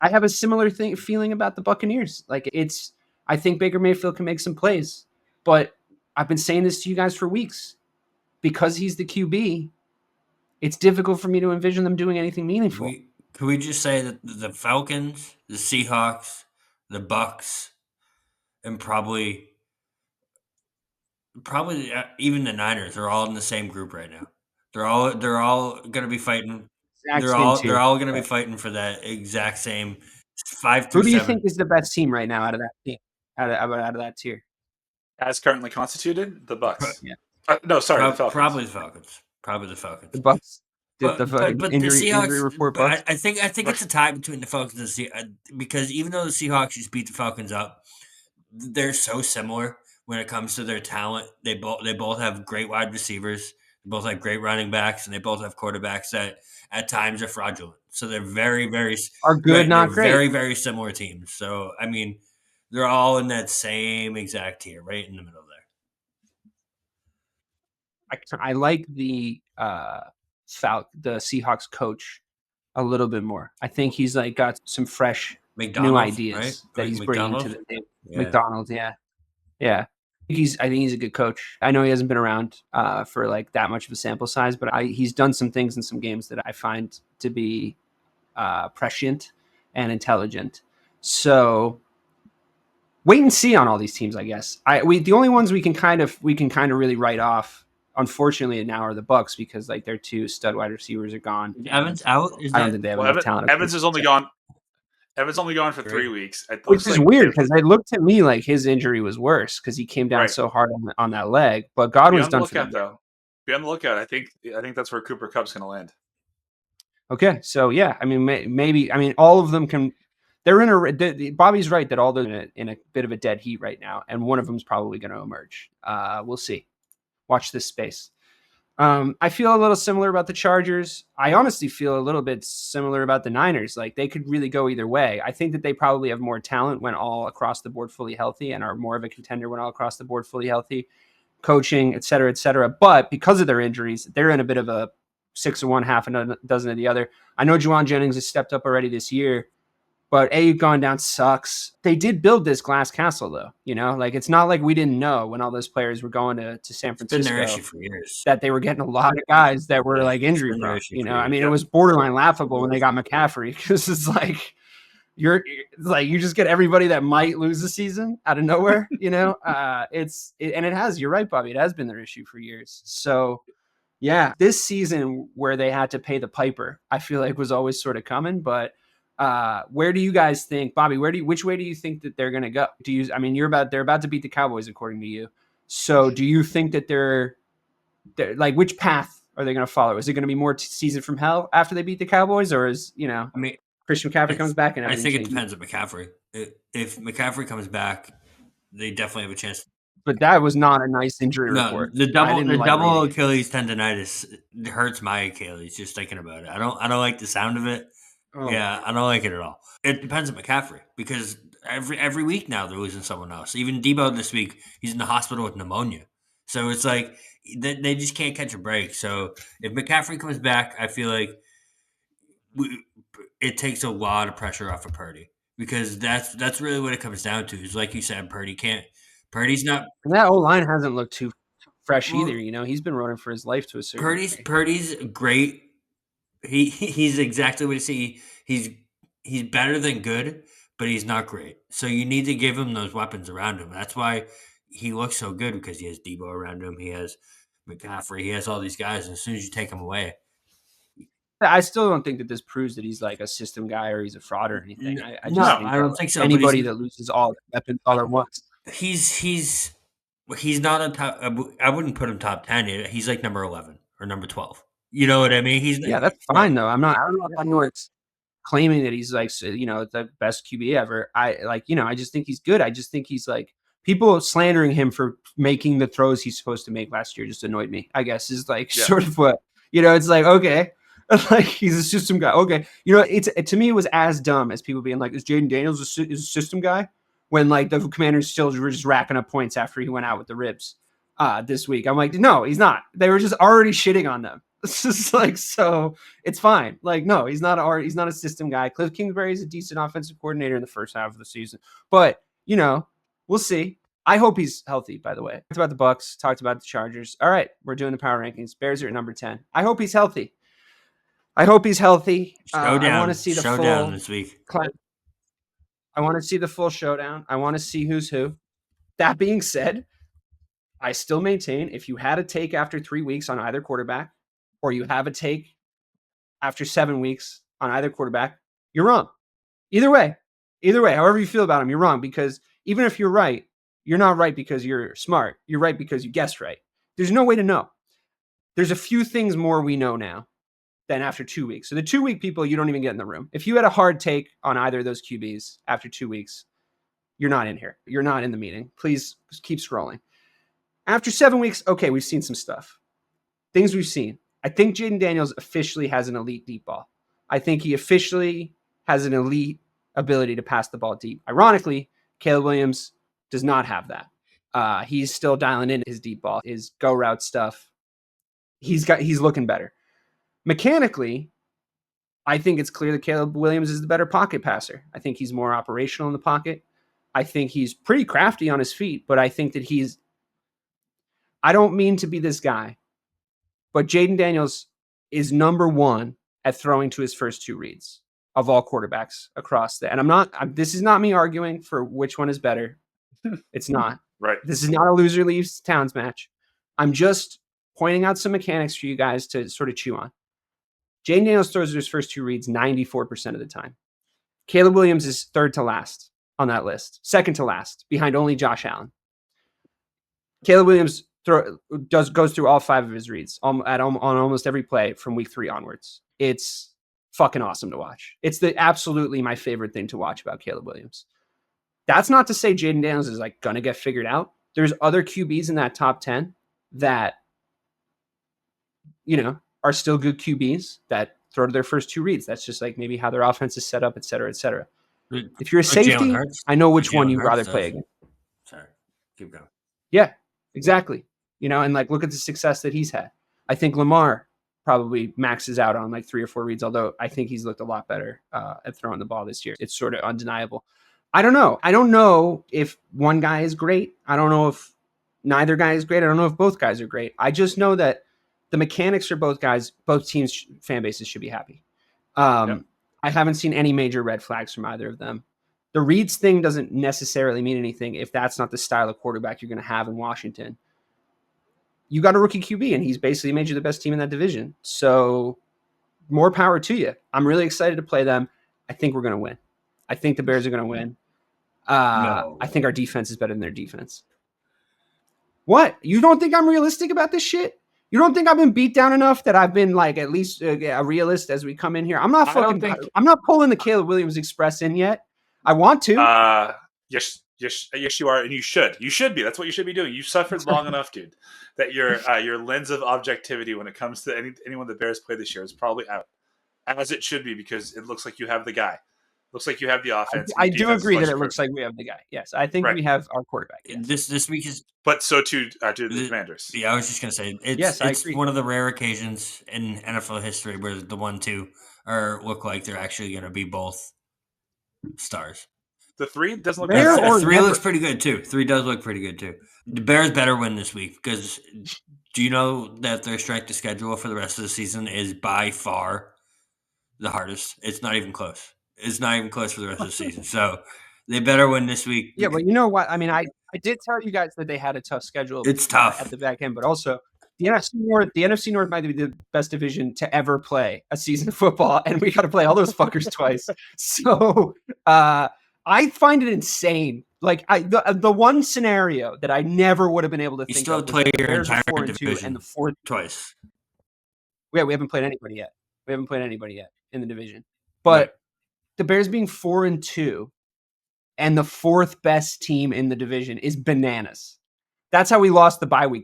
I have a similar feeling about the Buccaneers. Like I think Baker Mayfield can make some plays, but I've been saying this to you guys for weeks. Because he's the QB, it's difficult for me to envision them doing anything meaningful. Could we just say that the Falcons, the Seahawks, the Bucs, and probably even the Niners are all in the same group right now. They're all going to be fighting. They're all going to be fighting for that exact same 5 through 7. Who do you think is the best team right now out of that team? Out of that tier, as currently constituted, the Bucs. Yeah. No, sorry, the Falcons. Probably the Falcons. The Bucs. But the Seahawks, injury report. Bucs? I think it's a tie between the Falcons and the Seahawks, because even though the Seahawks just beat the Falcons up, they're so similar when it comes to their talent. They both have great wide receivers. They both have great running backs, and they both have quarterbacks that at times are fraudulent. So they're very, very good, not great. Very, very similar teams. So I mean, they're all in that same exact tier, right in the middle there. I like the Seahawks coach a little bit more. I think he's like got some fresh new ideas, right? That he's bringing to the table. Yeah. McDonald's, yeah. I think he's a good coach. I know he hasn't been around for like that much of a sample size, but he's done some things in some games that I find to be prescient and intelligent. So wait and see on all these teams, I guess. The only ones we can kind of really write off, unfortunately, now are the Bucs, because like their 2 stud wide receivers are gone. Evans out? I don't think they have enough talent. Evans is only gone. Evan's only gone for 3 weeks. Which is weird, because it looked to me like his injury was worse because he came down so hard on that leg. But Godwin's done for that. Though. Be on the lookout. I think that's where Cooper Kupp's going to land. Okay, so yeah, I mean, maybe all of them can. They're in Bobby's right that all they're in a bit of a dead heat right now, and one of them is probably going to emerge. We'll see. Watch this space. I feel a little similar about the Chargers. I honestly feel a little bit similar about the Niners. Like, they could really go either way. I think that they probably have more talent when all across the board fully healthy, and are more of a contender when all across the board fully healthy, coaching, et cetera, et cetera. But because of their injuries, they're in a bit of a 6 of one, half a dozen of the other. I know Juwan Jennings has stepped up already this year, but Ayuk gone down sucks. They did build this glass castle, though. You know, like, it's not like we didn't know when all those players were going to San Francisco. It's been their issue for years. That they were getting a lot of guys that were like injury prone. You know, I mean, it was borderline laughable when they got McCaffrey, because it's like you just get everybody that might lose the season out of nowhere. You know, and it has. You're right, Bobby. It has been their issue for years. So. Yeah, this season where they had to pay the piper, I feel like was always sort of coming. But where do you guys think, Bobby? Which way do you think that they're going to go? They're about to beat the Cowboys, according to you. So do you think that they're like, which path are they going to follow? Is it going to be more season from hell after they beat the Cowboys, or Christian McCaffrey comes back? And I think it depends on McCaffrey. If McCaffrey comes back, they definitely have a chance. But that was not a nice injury report. The double Achilles tendonitis hurts my Achilles just thinking about it. I don't like the sound of it. Oh. Yeah, I don't like it at all. It depends on McCaffrey, because every week now they're losing someone else. Even Debo this week, he's in the hospital with pneumonia. So it's like they just can't catch a break. So if McCaffrey comes back, I feel like it takes a lot of pressure off of Purdy, because that's really what it comes down to. Is like you said, Purdy's not. And that O-line hasn't looked too fresh either. You know, he's been running for his life to a certain degree. Purdy's great. He's exactly what you see. He's better than good, but he's not great. So you need to give him those weapons around him. That's why he looks so good, because he has Debo around him. He has McCaffrey. He has all these guys. And as soon as you take him away. I still don't think that this proves that he's like a system guy or he's a fraud or anything. I don't think so. Anybody that loses all weapons all at once. He's not a top. I wouldn't put him top 10. He's like number 11 or number 12. You know what I mean? That's fine though. I don't know if anyone's claiming that he's like, the best QB ever. I just think he's good. I just think he's like, people slandering him for making the throws he's supposed to make last year just annoyed me, I guess, is like sort of what, it's like, okay, like he's a system guy. Okay. To me, it was as dumb as people being like, is Jaden Daniels a system guy? When like the Commanders still were just racking up points after he went out with the ribs this week. I'm like, no, he's not. They were just already shitting on them It's just like, so it's fine. Like, no, he's not a system guy. Cliff Kingsbury is a decent offensive coordinator in the first half of the season, but we'll see. I hope he's healthy, by the way. Talked about the Bucs, talked about the Chargers. All right, we're doing the power rankings. Bears are at number 10. I hope he's healthy. I want to see the showdown this week. I want to see the full showdown. I want to see who's who. That being said, I still maintain if you had a take after 3 weeks on either quarterback, or you have a take after 7 weeks on either quarterback, you're wrong. Either way, however you feel about him, you're wrong, because even if you're right, you're not right because you're smart. You're right because you guessed right. There's no way to know. There's a few things more we know now than after 2 weeks. So the 2 week people, you don't even get in the room. If you had a hard take on either of those QBs after 2 weeks, you're not in here. You're not in the meeting. Please keep scrolling. After 7 weeks, okay, we've seen some stuff. Things we've seen. I think Jaden Daniels officially has an elite deep ball. I think he officially has an elite ability to pass the ball deep. Ironically, Caleb Williams does not have that. He's still dialing in his deep ball, his go route stuff. He's looking better. Mechanically, I think it's clear that Caleb Williams is the better pocket passer. I think he's more operational in the pocket. I think he's pretty crafty on his feet, but I think that I don't mean to be this guy, but Jaden Daniels is number one at throwing to his first 2 reads of all quarterbacks across and this is not me arguing for which one is better. It's not. Right. This is not a loser leaves towns match. I'm just pointing out some mechanics for you guys to sort of chew on. Jaden Daniels throws his first 2 reads 94% of the time. Caleb Williams is third to last on that list, second to last, behind only Josh Allen. Caleb Williams goes through all 5 of his reads on almost every play from week 3 onwards. It's fucking awesome to watch. It's absolutely my favorite thing to watch about Caleb Williams. That's not to say Jaden Daniels is like going to get figured out. There's other QBs in that top 10 that, are still good QBs that throw to their first 2 reads. That's just like maybe how their offense is set up, et cetera, et cetera. If you're a safety, I know which one you'd rather play against. Sorry, keep going. Yeah, exactly. And like, look at the success that he's had. I think Lamar probably maxes out on like 3 or 4 reads, although I think he's looked a lot better at throwing the ball this year. It's sort of undeniable. I don't know. I don't know if one guy is great. I don't know if neither guy is great. I don't know if both guys are great. I just know that the mechanics for both teams' fan bases should be happy. Yep. I haven't seen any major red flags from either of them. The reads thing doesn't necessarily mean anything if that's not the style of quarterback you're going to have in Washington. You got a rookie QB, and he's basically made you the best team in that division. So more power to you. I'm really excited to play them. I think we're going to win. I think the Bears are going to win. No. I think our defense is better than their defense. What? You don't think I'm realistic about this shit? You don't think I've been beat down enough that I've been like at least a realist as we come in here? I'm not pulling the Caleb Williams Express in yet. I want to. Yes, you are, and you should. You should be. That's what you should be doing. You suffered long enough, dude, that your lens of objectivity when it comes to anyone the Bears play this year is probably out, as it should be, because it looks like you have the guy. Looks like you have the offense. I do agree that it looks like we have the guy. Yes, I think we have our quarterback. Yes. This week is, but so too do the Commanders. Yeah, I was just gonna say it's one of the rare occasions in NFL history where the 1-2 look like they're actually going to be both stars. The 3 doesn't look rare. bad. 3 looks pretty good too. 3 does look pretty good too. The Bears better win this week, because do you know that their strength of schedule for the rest of the season is by far the hardest? It's not even close. It's not even close for the rest of the season. So they better win this week. Yeah, but you know what? I mean, I did tell you guys that they had a tough schedule. It's tough at the back end, but also the NFC North might be the best division to ever play a season of football, and we got to play all those fuckers twice. So I find it insane. Like the one scenario that I never would have been able to think still of. Play your entire 4-2 and the 4 twice. Yeah, we haven't played anybody yet. We haven't played anybody yet in the division, but. Right. The Bears being 4-2 and the 4th best team in the division is bananas. That's how we lost the bye week